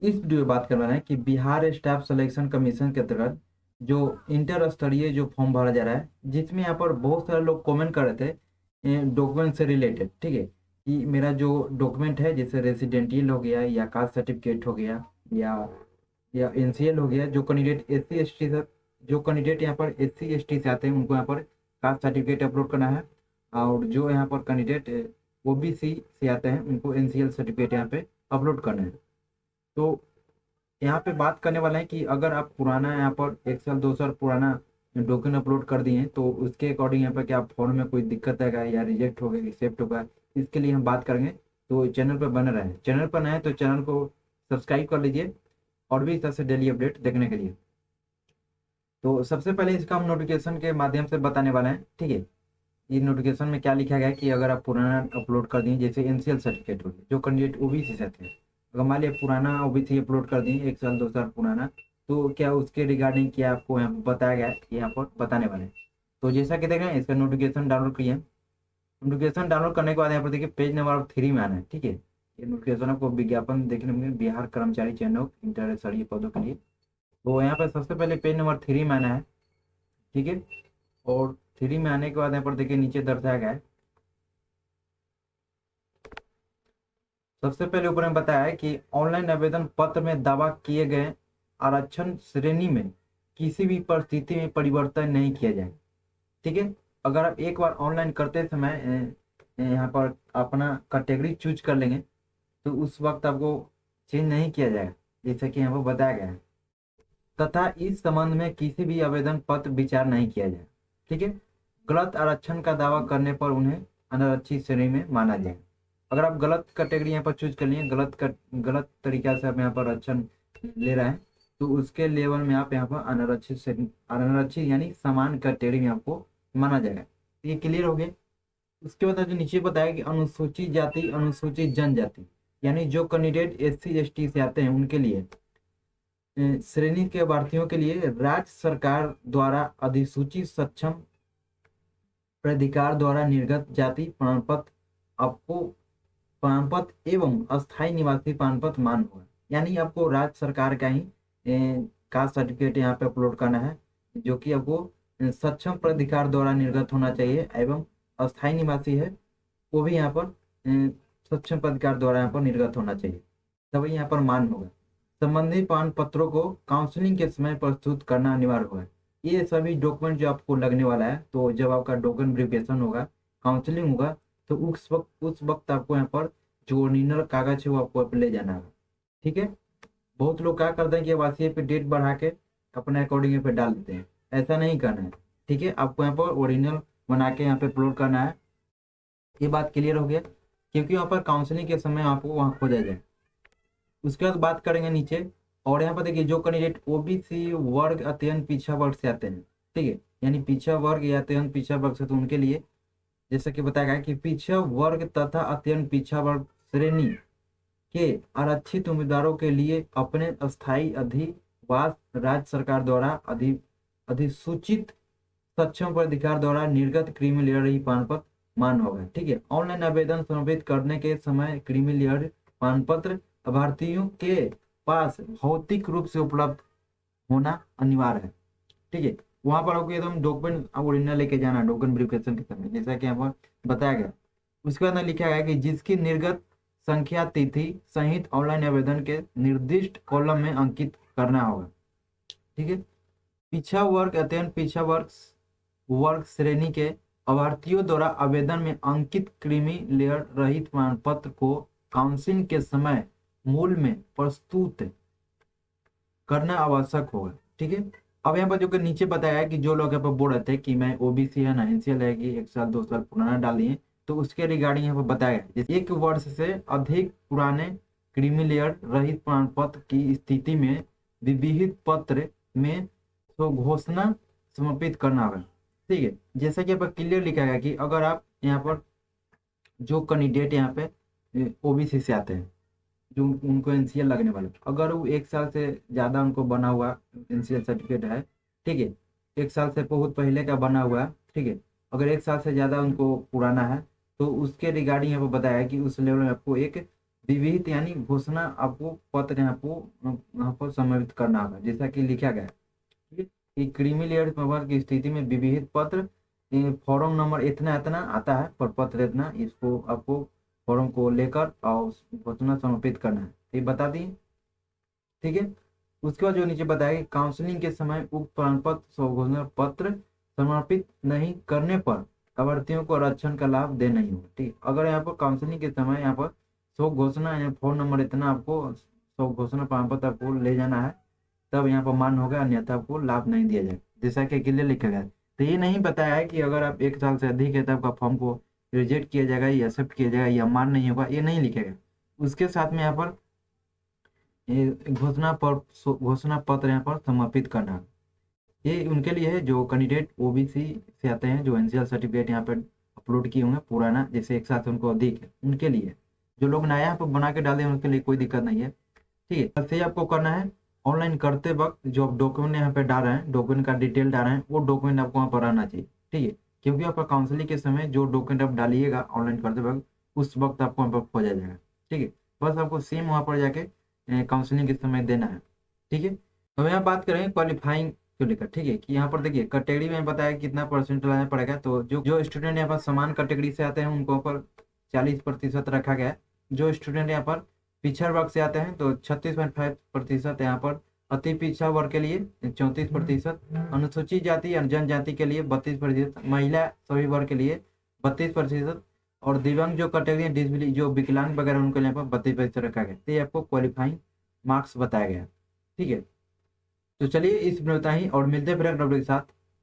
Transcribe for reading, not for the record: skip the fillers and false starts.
इस वीडियो में बात करना है कि बिहार स्टाफ सिलेक्शन कमीशन के अंतर्गत जो इंटर स्तरीय जो फॉर्म भरा जा रहा है, जिसमें यहाँ पर बहुत सारे लोग कमेंट कर रहे थे डॉक्यूमेंट से रिलेटेड। ठीक है, कि मेरा जो डॉक्यूमेंट है जैसे रेसिडेंटियल हो गया या कास्ट सर्टिफिकेट हो गया या एनसीएल हो गया, जो candidate S C S T से, जो कैंडिडेट यहाँ पर एस सी एस टी से आते हैं उनको यहाँ पर कास्ट सर्टिफिकेट अपलोड करना है। और जो यहाँ पर कैंडिडेट ओबीसी से आते हैं उनको एनसीएल सर्टिफिकेट यहाँ पे अपलोड करना है। तो यहाँ पे बात करने वाला है कि अगर आप पुराना यहाँ पर 1 साल 2 साल पुराना डॉक्यूमेंट अपलोड कर दिए हैं तो उसके अकॉर्डिंग यहाँ पर क्या फॉर्म में कोई दिक्कत आएगा या रिजेक्ट होगा एक्सेप्ट होगा, इसके लिए हम बात करेंगे। तो चैनल पर बने रहें, चैनल पर नए हैं तो चैनल को सब्सक्राइब कर लीजिए और भी इस तरह से डेली अपडेट देखने के लिए। तो सबसे पहले इसका हम नोटिफिकेशन के माध्यम से बताने वाले हैं। ठीक है, ये नोटिफिकेशन में क्या लिखा गया है कि अगर आप पुराना अपलोड कर दिए जैसे एनसीएल सर्टिफिकेट हो गया, जो कैंडिडेट ओबीसी से थे, अगर मान लिया पुराना ओबीसी अपलोड कर दिए 1 साल 2 साल पुराना, तो क्या उसके रिगार्डिंग क्या आपको यहाँ पर बताया गया है, यहाँ पर बताने वाले हैं। तो जैसा कि देख रहे हैं इसका नोटिफिकेशन डाउनलोड किए। नोटिफिकेशन डाउनलोड करने के बाद यहाँ पर देखिए पेज नंबर 3 में आना है। ठीक है, ये नोटिफिकेशन आपको विज्ञापन देखने में बिहार कर्मचारी चयन इंटर स्तरीय पदों के लिए। तो यहाँ पर सबसे पहले पेज नंबर 3 में आना है। ठीक है, और 3 में आने के बाद यहाँ पर देखिए नीचे दर्शाया गया है। सबसे पहले ऊपर में बताया है कि ऑनलाइन आवेदन पत्र में दावा किए गए आरक्षण श्रेणी में किसी भी परिस्थिति में परिवर्तन नहीं किया जाए। ठीक है, अगर आप एक बार ऑनलाइन करते समय यहाँ पर अपना कैटेगरी चूज कर लेंगे तो उस वक्त आपको चेंज नहीं किया जाएगा, जैसे कि यहाँ पर बताया गया है। तथा इस संबंध में किसी भी आवेदन पत्र विचार नहीं किया जाए। ठीक है, गलत आरक्षण का दावा करने पर उन्हें अनारक्षित श्रेणी में माना जाएगा। अगर आप गलत कैटेगरी यहाँ पर चूज कर लिए, गलत तरीका से आप यहाँ पर आरक्षण ले रहे हैं तो उसके लेवल में आप यहाँ पर अनारक्षित श्रेणी, अनारक्षित यानी समान कैटेगरी में आपको माना जाएगा। ये क्लियर हो गया। उसके बाद जो नीचे बताया कि अनुसूचित जाति अनुसूचित जनजाति यानी जो candidate S C S T से आते हैं उनके लिए श्रेणी के अभ्यर्थियों के लिए राज्य सरकार द्वारा अधिसूचित सक्षम प्राधिकार द्वारा निर्गत जाति प्रमाण पत्र आपको प्रमाण पत्र एवं अस्थायी निवासी प्रमाण पत्र मान्य होगा। यानी आपको राज्य सरकार का ही कास्ट सर्टिफिकेट यहाँ पे अपलोड करना है, जो कि आपको सक्षम प्राधिकार द्वारा निर्गत होना चाहिए, एवं अस्थायी निवासी है वो भी यहाँ पर सक्षम प्राधिकार द्वारा यहाँ पर निर्गत होना चाहिए, तभी यहाँ पर मान्य होगा। संबंधित प्रमाण पत्रों को काउंसलिंग के समय प्रस्तुत करना अनिवार्य होगा। ये सभी डॉक्यूमेंट जो आपको लगने वाला है, तो जब आपका डॉक्यूमेंट वेरिफिकेशन होगा, काउंसलिंग होगा, तो उस वक्त आपको यहाँ पर जो ओरिजिनल कागज है वो आपको ले जाना है। ठीक है, बहुत लोग क्या करते हैं कि आवासीय पे डेट बढ़ा के अपने अकॉर्डिंग यहाँ पे डाल देते हैं, ऐसा नहीं करना है। ठीक है, आपको यहाँ पर ओरिजिनल बना के यहाँ पे अपलोड करना है। ये बात क्लियर हो गया, क्योंकि यहाँ पर काउंसलिंग के समय आपको वहाँ खोजा जाए। उसके बाद बात करेंगे नीचे, और यहाँ पर देखिए जो कैंडिडेट ओबीसी वर्ग अत्यंत पिछड़ा वर्ग से आते हैं, ठीक है, यानी पिछड़ा वर्ग या अत्यंत पिछड़ा वर्ग से, तो उनके लिए जैसा कि बताया गया कि पिछड़ा वर्ग तथा अत्यंत पिछड़ा वर्ग श्रेणी के आरक्षित उम्मीदवारों के लिए अपने अस्थायी अधिवास राज्य सरकार द्वारा अधिसूचित सक्षम प्राधिकार द्वारा निर्गत क्रीमी लेयर ही प्रमाण पत्र मान्य होगा। ठीक है, ऑनलाइन आवेदन समर्पित करने के समय क्रीमी लेयर प्रमाण पत्र अभ्यर्थियों के पास भौतिक रूप से उपलब्ध होना अनिवार्य है। ठीक है, वहां पर आपको एकदम डॉक्यूमेंट ओरिजिनल लेके जाना डॉक्यूमेंट वेरिफिकेशन के समय, जैसा कि यहाँ पर बताया गया। उसके बाद में लिखा गया कि जिसकी निर्गत संख्या तिथि सहित ऑनलाइन आवेदन के निर्दिष्ट कॉलम में अंकित करना होगा। ठीक है, पिछड़ा वर्ग अत्यंत पिछड़ा वर्ग श्रेणी के अभ्यर्थियों द्वारा आवेदन में अंकित क्रीमी लेयर रहित प्रमाण पत्र को काउंसलिंग के समय मूल में प्रस्तुत करना आवश्यक होगा। ठीक है, अब यहाँ पर जो कि नीचे बताया है कि जो लोग यहाँ पर बोल रहे थे कि मैं ओबीसी है ना एनसीएल है कि 1 साल 2 साल पुराना डाल दिए, तो उसके रिगार्डिंग यहाँ पर बताया गया जैसे 1 वर्ष से अधिक पुराने क्रीमी लेयर रहित प्रमाण पत्र की स्थिति में विविध पत्र में घोषणा समर्पित करना होगा। ठीक है, जैसा कि यहाँ पर क्लियर लिखा गया कि अगर आप यहाँ पर जो कैंडिडेट यहाँ पे ओबीसी से आते हैं, जो उनको एनसीएल लगने वाला, अगर वो 1 साल से ज़्यादा उनको बना हुआ एनसीएल सर्टिफिकेट है, ठीक है, 1 साल से बहुत पहले का बना हुआ है, ठीक है, अगर 1 साल से ज़्यादा उनको पुराना है, तो उसके रिगार्डिंग यहाँ पर बताया है कि उस लेवल में आपको एक विविध यानी घोषणा आपको पत्र यहाँ पर समर्पित करना होगा, जैसा कि लिखा गया है। ठीक है, कि क्रीमी लेयर प्रभाव की स्थिति में विविध पत्र फॉर्म नंबर इतना इतना आता है, पर पत्र इतना, इसको आपको फॉर्म को लेकर और घोषणा समर्पित करना है, तो ये बता दिए। ठीक है, उसके बाद जो नीचे बताया कि काउंसलिंग के समय उक्त प्रमाण पत्र स्वघोषणा पत्र समर्पित नहीं करने पर अभ्यर्थियों को आरक्षण का लाभ दे नहीं होगा। ठीक, अगर यहाँ पर काउंसलिंग के समय यहाँ पर स्व घोषणा या फोन नंबर इतना आपको स्व घोषणा प्रमाण पत्र आपको ले जाना है, तब यहाँ पर मान्य होगा, अन्यथा आपको लाभ नहीं दिया जाएगा, जैसा कि क्लियर लिखा गया है। तो ये नहीं बताया है कि अगर आप 1 साल से अधिक है तब आपका फॉर्म को रिजेक्ट किया जाएगा या एक्सेप्ट किया जाएगा या मान्य नहीं होगा, ये नहीं लिखेगा। उसके साथ में यहाँ पर घोषणा पत्र यहाँ पर समर्पित करना, ये उनके लिए है जो कैंडिडेट ओबीसी से आते हैं, जो एनसीएल सर्टिफिकेट यहाँ पे अपलोड किए होंगे पुराना, जैसे एक साथ उनको अधिक है, उनके लिए। जो लोग नया यहाँ पर बना के डाले हैं उनके लिए कोई दिक्कत नहीं है। ठीक है, ऐसे ही आपको करना है। ऑनलाइन करते वक्त जो आप डॉक्यूमेंट यहाँ पे डाल रहे हैं, डॉक्यूमेंट का डिटेल डाल रहे हैं, वो डॉक्यूमेंट आपको वहाँ पर रहना चाहिए। ठीक है, क्योंकि आपका काउंसलिंग के समय जो डॉक्यूमेंट आप डालिएगा ऑनलाइन करते वक्त, उस वक्त आपको वहाँ पर खोजा जाएगा। ठीक है, बस आपको सेम वहाँ पर जाके काउंसलिंग के समय देना है। ठीक है, अब यहाँ बात करेंगे क्वालिफाइंग को लेकर। ठीक है, कि यहाँ पर देखिए कैटेगरी में बताया कितना परसेंट लाना पड़ेगा, तो जो जो स्टूडेंट यहाँ पर समान कैटेगरी से आते हैं उनको पर 40% रखा गया है। जो स्टूडेंट यहाँ पर पिछड़ा वर्ग से आते हैं तो 36.5% यहाँ पर, अति पिछड़ा वर्ग के लिए 34%, अनुसूचित जाति और जनजाति के लिए 32%, महिला सभी वर्ग के लिए 32%, और दिव्यांग जो कैटेगरी डिसेबिलिटी जो विकलांग वगैरह उनके लिए यहाँ पर 32% रखा गया। तो ये आपको क्वालिफाइंग मार्क्स बताया गया। ठीक है, तो चलिए इस में उतना ही, और मिलते हैं फिर अगले वीडियो के साथ।